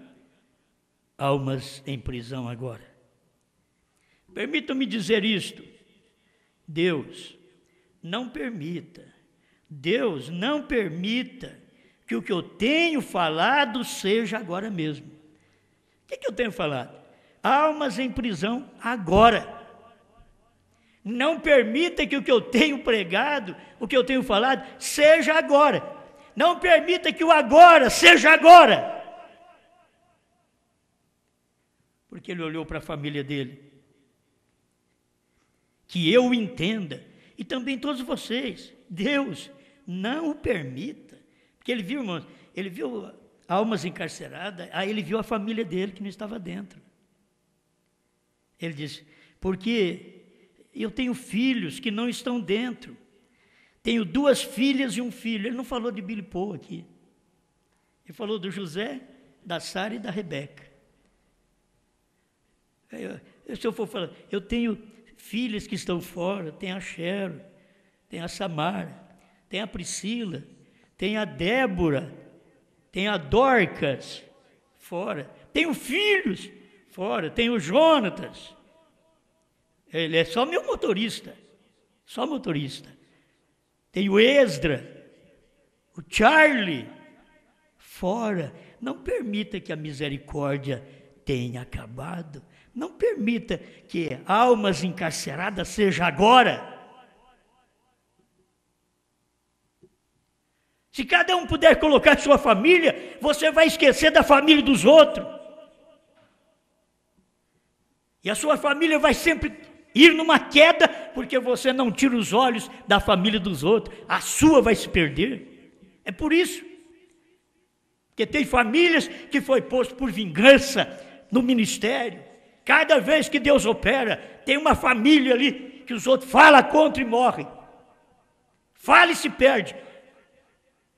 almas em prisão agora. Permitam-me dizer isto: Deus não permita que o que eu tenho falado seja agora mesmo. O que eu tenho falado? Almas em prisão agora. Não permita que o que eu tenho pregado, o que eu tenho falado, seja agora. Não permita que o agora seja agora. Porque ele olhou para a família dele. Que eu entenda, e também todos vocês, Deus não o permita. Porque ele viu, irmãos, ele viu almas encarceradas, aí ele viu a família dele que não estava dentro. Ele disse: porque eu tenho filhos que não estão dentro. Tenho 2 filhas e um filho. Ele não falou de Billy Paul aqui. Ele falou do José, da Sara e da Rebeca. Se eu for falar, eu tenho filhas que estão fora. Tem a Cheryl, tem a Samara, tem a Priscila, tem a Débora, tem a Dorcas, fora. Tenho filhos, fora. Tem o Jonatas. Ele é só meu motorista, só motorista. Tem o Esdra, o Charlie, fora. Não permita que a misericórdia tenha acabado. Não permita que almas encarceradas seja agora. Se cada um puder colocar sua família, você vai esquecer da família dos outros. E a sua família vai sempre ir numa queda, porque você não tira os olhos da família dos outros. A sua vai se perder. É por isso. Porque tem famílias que foi posto por vingança no ministério. Cada vez que Deus opera, tem uma família ali que os outros falam contra e morrem. Fala e se perde.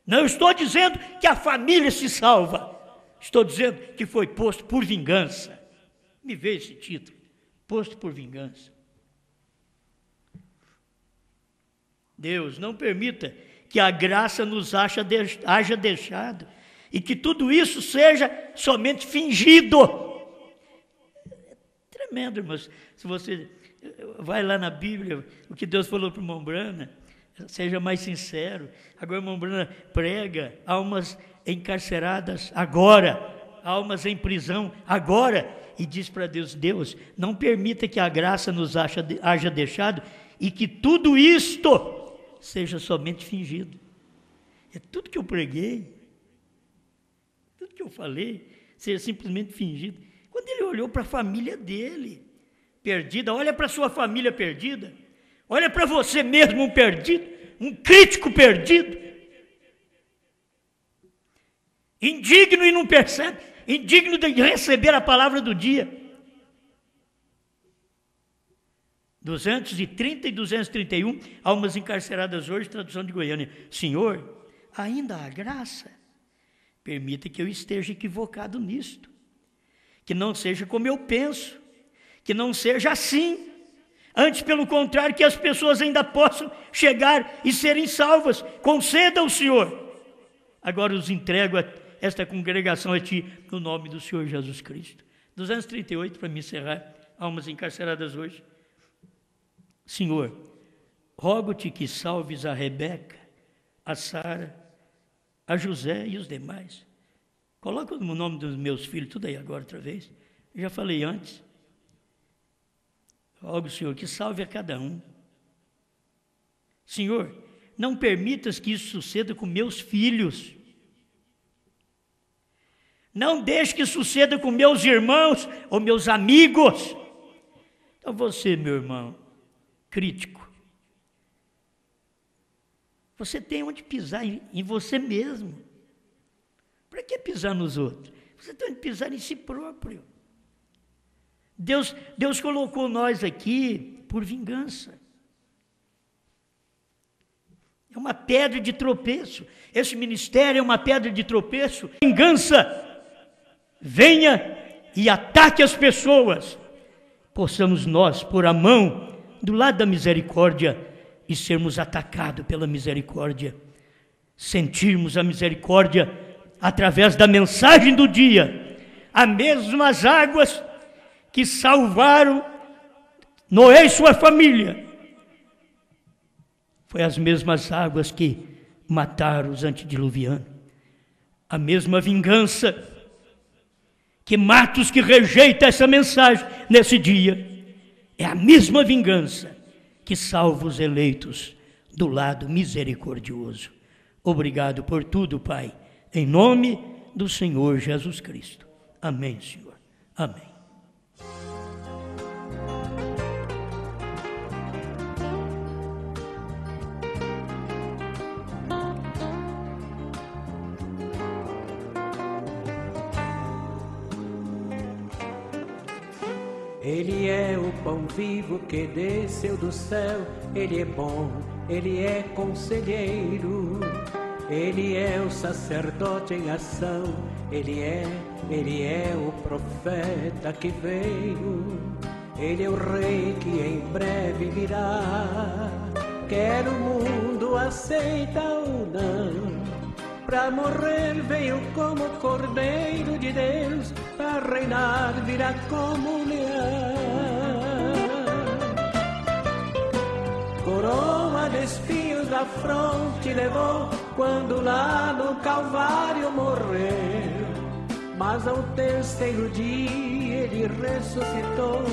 Não estou dizendo que a família se salva. Estou dizendo que foi posto por vingança. Me vê esse título. Posto por vingança. Deus, não permita que a graça nos haja deixado e que tudo isso seja somente fingido. É tremendo, irmãos. Se você vai lá na Bíblia, o que Deus falou para o irmão Brana, seja mais sincero. Agora o irmão Brana prega almas encarceradas agora, almas em prisão agora, e diz para Deus: Deus, não permita que a graça nos haja deixado e que tudo isto seja somente fingido. É tudo que eu preguei, tudo que eu falei, seja simplesmente fingido. Quando ele olhou para a família dele, perdida, olha para a sua família perdida, olha para você mesmo um perdido, um crítico perdido, indigno e não percebe, indigno de receber a palavra do dia. 230 e 231, almas encarceradas hoje, tradução de Goiânia. Senhor, ainda há graça? Permita que eu esteja equivocado nisto, que não seja como eu penso, que não seja assim. Antes, pelo contrário, que as pessoas ainda possam chegar e serem salvas. Conceda ao Senhor. Agora os entrego a esta congregação a Ti, no nome do Senhor Jesus Cristo. 238, para me encerrar, almas encarceradas hoje. Senhor, rogo-te que salves a Rebeca, a Sara, a José e os demais. Coloca o nome dos meus filhos, tudo aí agora outra vez. Eu já falei antes. Rogo, Senhor, que salve a cada um. Senhor, não permitas que isso suceda com meus filhos. Não deixe que suceda com meus irmãos ou meus amigos. Então você, meu irmão, crítico, você tem onde pisar em você mesmo. Para que pisar nos outros? Você tem onde pisar em si próprio. Deus colocou nós aqui por vingança. É uma pedra de tropeço. Esse ministério é uma pedra de tropeço. Vingança, venha e ataque as pessoas. Possamos nós pôr a mão do lado da misericórdia e sermos atacados pela misericórdia. Sentirmos a misericórdia através da mensagem do dia. As mesmas águas que salvaram Noé e sua família, foi as mesmas águas que mataram os antediluvianos. A mesma vingança que mata os que rejeitam essa mensagem nesse dia, é a mesma vingança que salva os eleitos do lado misericordioso. Obrigado por tudo, Pai, em nome do Senhor Jesus Cristo. Amém, Senhor. Amém. Ele é o pão vivo que desceu do céu. Ele é bom, Ele é conselheiro. Ele é o sacerdote em ação. Ele é o profeta que veio. Ele é o rei que em breve virá. Quer o mundo aceita ou não, pra morrer veio como Cordeiro de Deus, pra reinar virá como leão. Coroa de espinhos da fronte levou, quando lá no Calvário morreu. Mas ao terceiro dia ele ressuscitou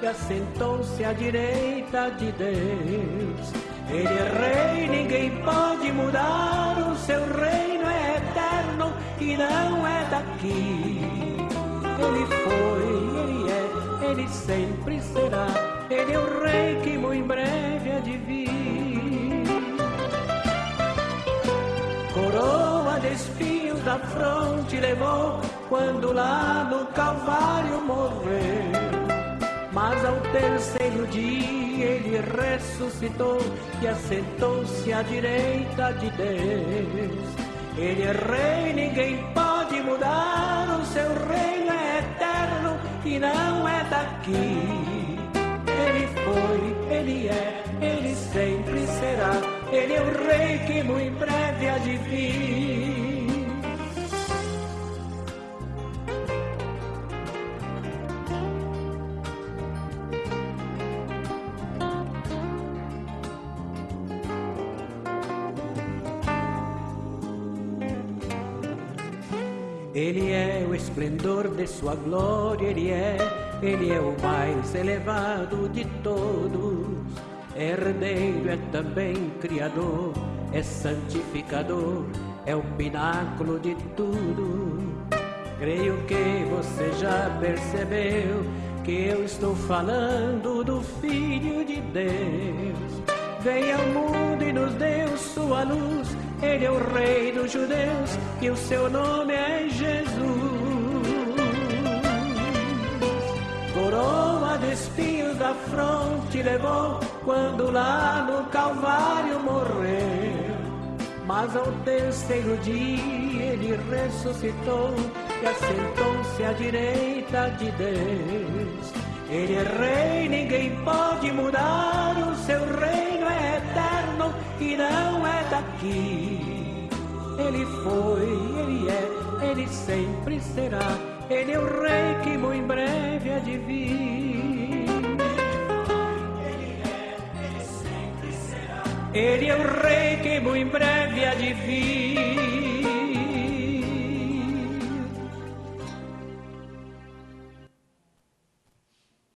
e assentou-se à direita de Deus. Ele é rei, ninguém pode mudar, o seu reino é eterno e não é daqui. Ele foi, ele é, ele sempre será. Ele é o rei que muito em breve há de vir. Coroa de espinhos da fronte levou, quando lá no Calvário morreu. Mas ao terceiro dia ele ressuscitou e assentou-se à direita de Deus. Ele é rei, ninguém pode mudar, o seu reino é eterno e não é daqui. Ele foi, ele é, ele sempre será. Ele é o rei que muito em breve há de vir. Ele é o esplendor de sua glória, Ele é o mais elevado de todos. Herdeiro, é também Criador, é santificador, é o pináculo de tudo. Creio que você já percebeu que eu estou falando do Filho de Deus. Veio ao mundo e nos deu sua luz. Ele é o Rei dos judeus e o seu nome é Jesus. Coroa de espinhos da fronte levou quando lá no Calvário morreu. Mas ao terceiro dia ele ressuscitou e assentou-se à direita de Deus. Ele é Rei, ninguém pode mudar, o seu reino é eterno e não é daqui. Ele foi, ele é, ele sempre será. Ele é o Rei que muito em breve há de vir. Ele é o Rei que muito em breve há de vir.